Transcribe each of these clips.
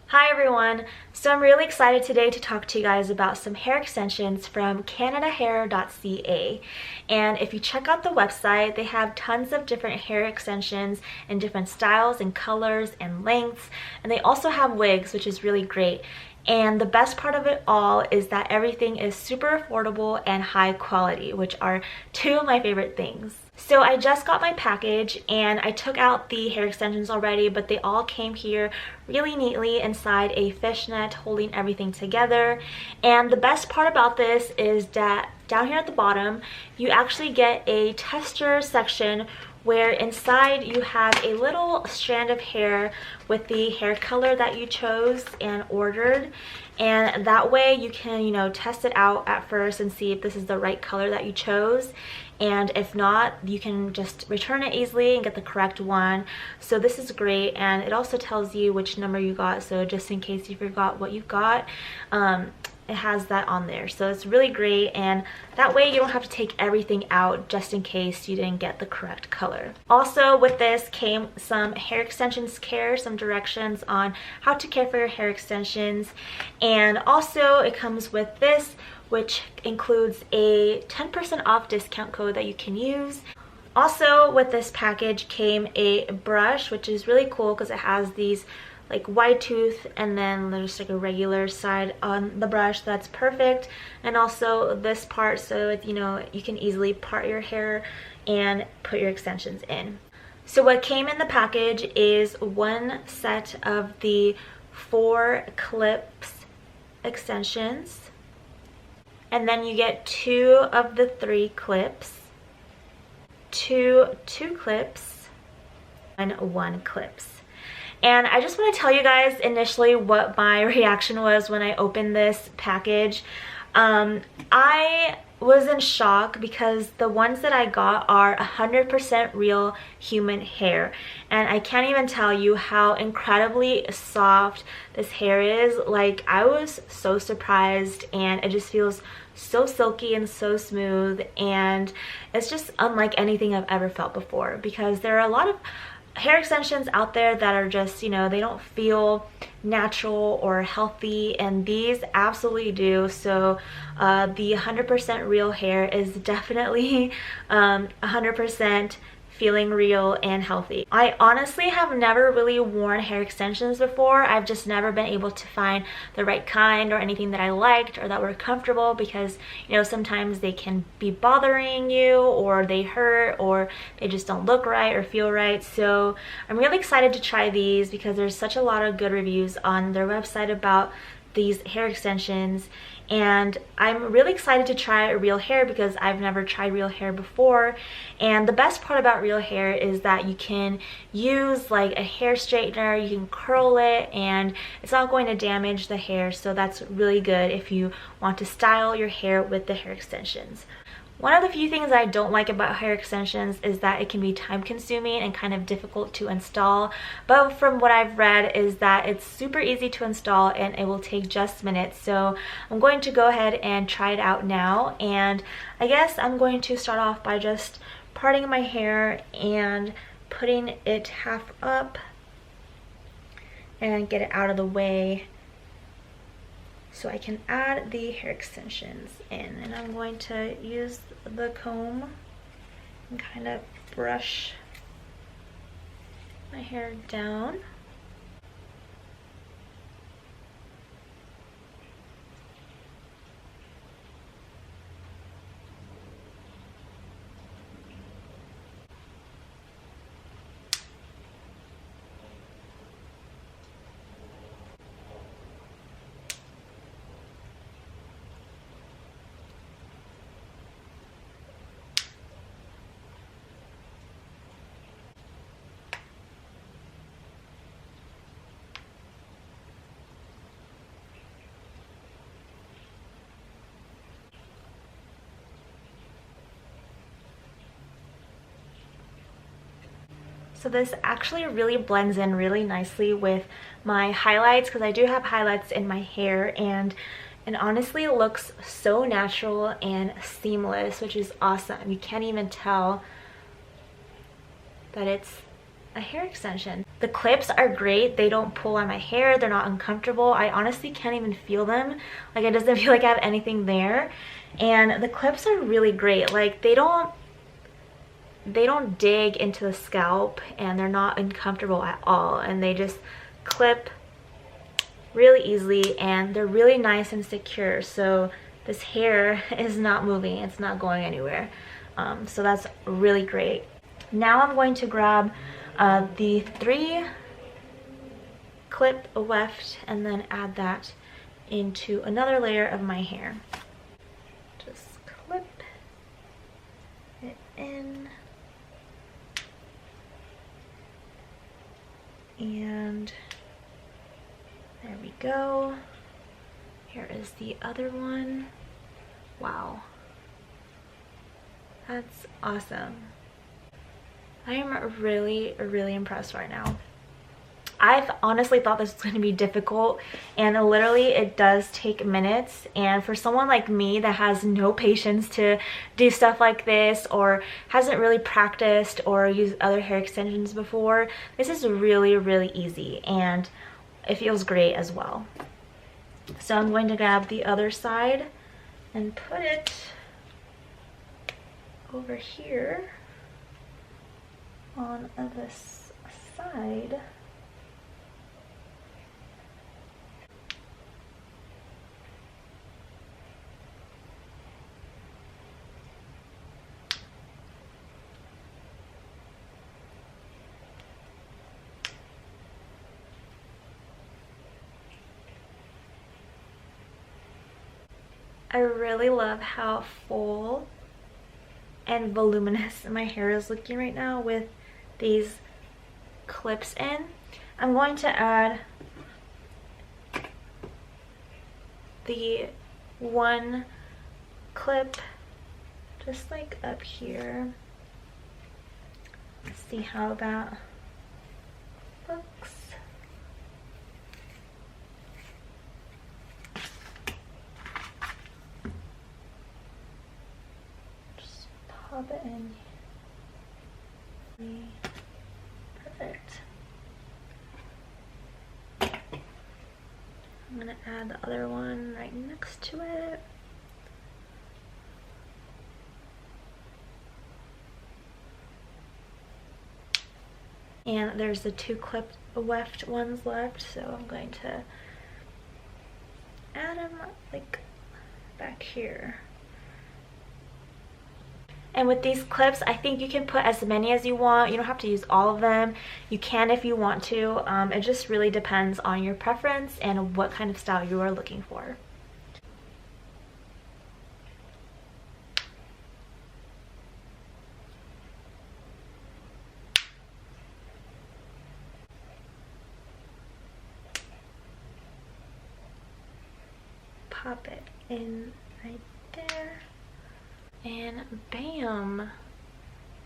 Hi everyone! So I'm really excited today to talk to you guys about some hair extensions from canadahair.ca. And if you check out the website, they have tons of different hair extensions in different styles and colors and lengths. And they also have wigs, which is really great. And the best part of it all is that everything is super affordable and high quality, which are two of my favorite things. So I just got my package and I took out the hair extensions already, but they all came here really neatly inside a fishnet holding everything together. And the best part about this is that down here at the bottom, you actually get a tester section where inside you have a little strand of hair with the hair color that you chose and ordered, and that way you can test it out at first and see if this is the right color that you chose, and if not, you can just return it easily and get the correct one. So this is great, and it also tells you which number you got, so just in case you forgot what you got, it has that on there. So it's really great, and that way you don't have to take everything out just in case you didn't get the correct color. Also with this came some hair extensions care, some directions on how to care for your hair extensions, and also it comes with this, which includes a 10% off discount code that you can use. Also with this package came a brush, which is really cool because it has these like wide tooth, and then there's like a regular side on the brush. That's perfect. And also this part, so it, you can easily part your hair and put your extensions in. So what came in the package is one set of the 4 clips extensions, and then you get 2 of the 3 clips, 2 clips, and 1 clips. And I just want to tell you guys initially what my reaction was when I opened this package. I was in shock because the ones that I got are 100% real human hair, and I can't even tell you how incredibly soft this hair is. Like, I was so surprised, and it just feels so silky and so smooth, and it's just unlike anything I've ever felt before, because there are a lot of hair extensions out there that are just, they don't feel natural or healthy, and these absolutely do. So the 100% real hair is definitely 100% feeling real and healthy. I honestly have never really worn hair extensions before. I've just never been able to find the right kind or anything that I liked or that were comfortable, because sometimes they can be bothering you, or they hurt, or they just don't look right or feel right. So I'm really excited to try these because there's such a lot of good reviews on their website about these hair extensions, and I'm really excited to try real hair because I've never tried real hair before. And the best part about real hair is that you can use like a hair straightener, you can curl it, and it's not going to damage the hair. So that's really good if you want to style your hair with the hair extensions. One of the few things I don't like about hair extensions is that it can be time consuming and kind of difficult to install, but from what I've read is that it's super easy to install and it will take just minutes. So I'm going to go ahead and try it out now, and I guess I'm going to start off by just parting my hair and putting it half up and get it out of the way so I can add the hair extensions in. And I'm going to use the comb and kind of brush my hair down. So this actually really blends in really nicely with my highlights, because I do have highlights in my hair, and it honestly looks so natural and seamless, which is awesome. You can't even tell that it's a hair extension. The clips are great. They don't pull on my hair. They're not uncomfortable. I honestly can't even feel them. Like, it doesn't feel like I have anything there. And the clips are really great. Like, they don't dig into the scalp, and they're not uncomfortable at all, and they just clip really easily, and they're really nice and secure, so this hair is not moving, it's not going anywhere. So that's really great. Now I'm going to grab the 3 clip weft and then add that into another layer of my hair. Just clip it in. And there we go. Here is the other one. Wow. That's awesome. I am really, really impressed right now. I've honestly thought this was going to be difficult, and literally it does take minutes, and for someone like me that has no patience to do stuff like this or hasn't really practiced or used other hair extensions before, this is really, really easy, and it feels great as well. So I'm going to grab the other side and put it over here on this side. I really love how full and voluminous my hair is looking right now with these clips in. I'm going to add the 1 clip just like up here. Let's see how that looks. Pop it in. Perfect. I'm gonna add the other one right next to it. And there's the 2 clip weft ones left, so I'm going to add them like back here. And with these clips, I think you can put as many as you want. You don't have to use all of them. You can if you want to. It just really depends on your preference and what kind of style you are looking for. Pop it in right there. And bam,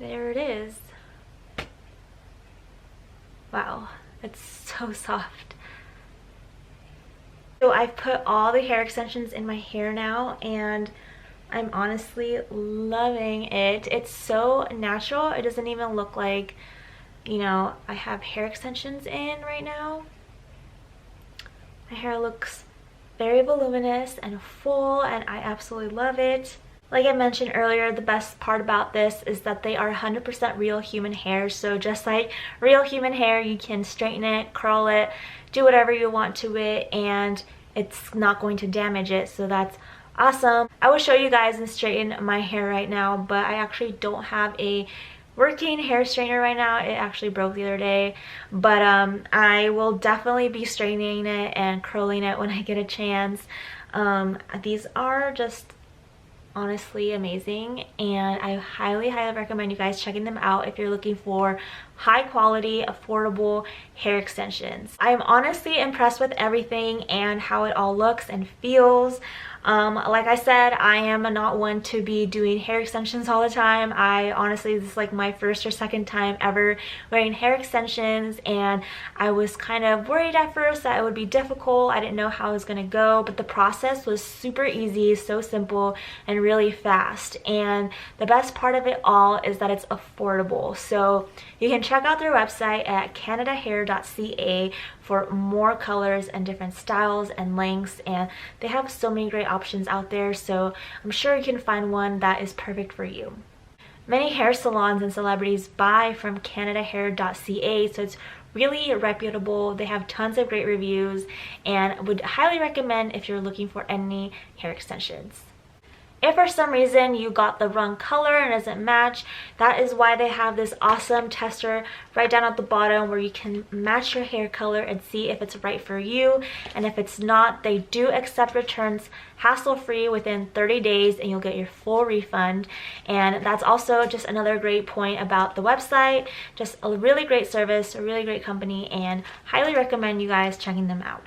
there it is. Wow, it's so soft. So I've put all the hair extensions in my hair now, and I'm honestly loving it. It's so natural. It doesn't even look like, you know, I have hair extensions in right now. My hair looks very voluminous and full, and I absolutely love it. Like I mentioned earlier, the best part about this is that they are 100% real human hair. So just like real human hair, you can straighten it, curl it, do whatever you want to it, and it's not going to damage it. So that's awesome. I will show you guys and straighten my hair right now, but I actually don't have a working hair straightener right now. It actually broke the other day, but I will definitely be straightening it and curling it when I get a chance. These are just honestly amazing, and I highly recommend you guys checking them out if you're looking for high quality, affordable hair extensions. I'm honestly impressed with everything and how it all looks and feels. Like I said, I am not one to be doing hair extensions all the time. I honestly, this is like my first or second time ever wearing hair extensions, and I was kind of worried at first that it would be difficult. I didn't know how it was gonna go, but the process was super easy, so simple, and really fast. And the best part of it all is that it's affordable. So you can check out their website at canadahair.ca for more colors and different styles and lengths, and they have so many great options out there, so I'm sure you can find one that is perfect for you. Many hair salons and celebrities buy from canadahair.ca, so it's really reputable. They have tons of great reviews and would highly recommend if you're looking for any hair extensions. If for some reason you got the wrong color and doesn't match, that is why they have this awesome tester right down at the bottom where you can match your hair color and see if it's right for you. And if it's not, they do accept returns hassle-free within 30 days and you'll get your full refund. And that's also just another great point about the website. Just a really great service, a really great company, and highly recommend you guys checking them out.